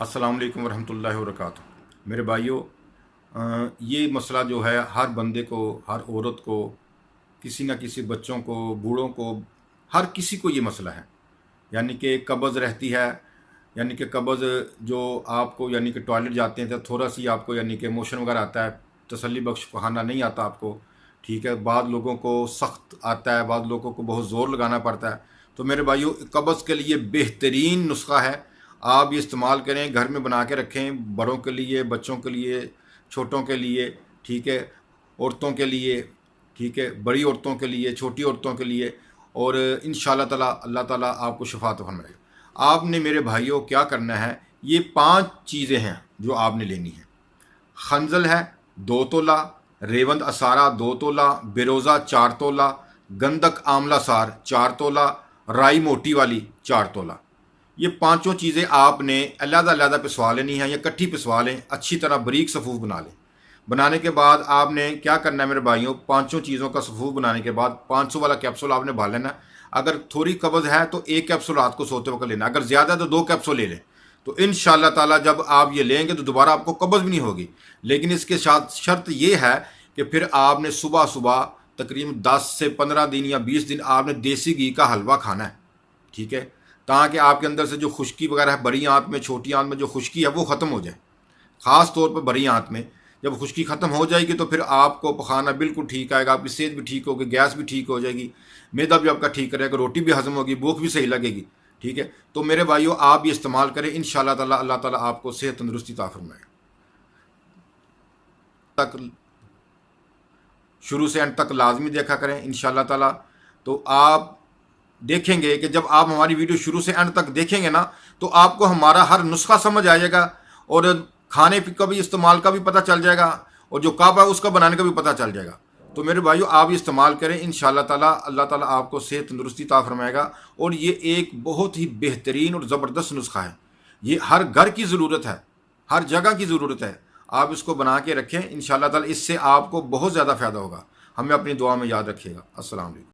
अस्सलाम वालेकुम रहमतुल्लाहि व बरकातुहू। मेरे भाइयों, ये मसला जो है हर बंदे को, हर औरत को, किसी न किसी बच्चों को, बूढ़ों को, हर किसी को ये मसला है। यानी कि कब्ज़ रहती है। यानी कि कब्ज़ जो आपको, यानी कि टॉयलेट जाते हैं तो थोड़ा सी आपको यानी कि मोशन वगैरह आता है, तसल्ली बख्श खाना नहीं आता आपको। ठीक है, बाद लोगों को सख्त आता है, बाद लोगों को बहुत ज़ोर लगाना पड़ता है। तो मेरे भाइयों, कब्ज़ के लिए बेहतरीन नुस्खा है। आप ये इस्तेमाल करें, घर में बना के रखें, बड़ों के लिए, बच्चों के लिए, छोटों के लिए, ठीक है, औरतों के लिए, ठीक है, बड़ी औरतों के लिए, छोटी औरतों के लिए। और इंशाअल्लाह ताला अल्लाह ताला आपको शफात फरमाएगा। आपने मेरे भाइयों क्या करना है, ये 5 चीज़ें हैं जो आपने लेनी है। खंजल है 2 तोला, रेवंद असारा 2 तोला, बेरोज़ा 4 तोला, गंधक आंवला सार 4 तोला, राई मोटी वाली 4 तोला। ये पांचों चीज़ें आपने अलग-अलग पिसवा लेनी है या इकट्ठी पिसवा लें, अच्छी तरह बारीक सफ़ूफ बना लें। बनाने के बाद आपने क्या करना है मेरे भाइयों, पांचों चीज़ों का सफ़ूफ बनाने के बाद 500 वाला कैप्सूल आपने भर लेना। अगर थोड़ी कब्ज़ है तो 1 कैप्सूल रात को सोते वक्त लेना, अगर ज़्यादा तो 2 कैप्सूल ले लें। तो इंशाअल्लाह ताला जब आप ये लेंगे तो दोबारा आपको कब्ज़ भी नहीं होगी। लेकिन इसके साथ शर्त ये है कि फिर आपने सुबह सुबह तकरीबन 10 से 15 दिन या 20 दिन आपने देसी घी का हलवा खाना है। ठीक है, ताकि आपके अंदर से जो खुश्की वगैरह है, बड़ी आंत में, छोटी आंत में जो खुश्की है वो ख़त्म हो जाए। ख़ास तौर पर बड़ी आंत में जब खुश्की ख़त्म हो जाएगी तो फिर आपको पखाना बिल्कुल ठीक आएगा, आपकी सेहत भी ठीक होगी, गैस भी ठीक हो जाएगी, मैदा भी आपका ठीक रहेगा, रोटी भी हज़म होगी, भूख भी सही लगेगी। ठीक है, तो मेरे भाइयों आप ये इस्तेमाल करें, इंशाअल्लाह ताला अल्लाह ताला आपको सेहत तंदुरुस्ती अता फरमाए। तक शुरू से अंत तक लाजमी देखा करें इंशाअल्लाह ताला। तो आप देखेंगे कि जब आप हमारी वीडियो शुरू से अंत तक देखेंगे ना, तो आपको हमारा हर नुस्खा समझ आएगा और खाने का भी इस्तेमाल का भी पता चल जाएगा और जो काबा है उसका बनाने का भी पता चल जाएगा। तो मेरे भाइयों आप ये इस्तेमाल करें, इंशाअल्लाह ताला अल्लाह ताला आपको सेहत तंदुरुस्ती अता फरमाएगा। और ये एक बहुत ही बेहतरीन और ज़बरदस्त नुस्खा है। ये हर घर की ज़रूरत है, हर जगह की ज़रूरत है। आप इसको बना के रखें, इंशाअल्लाह ताला इससे आपको बहुत ज़्यादा फ़ायदा होगा। हमें अपनी दुआ में याद रखिएगा। अस्सलाम वालेकुम।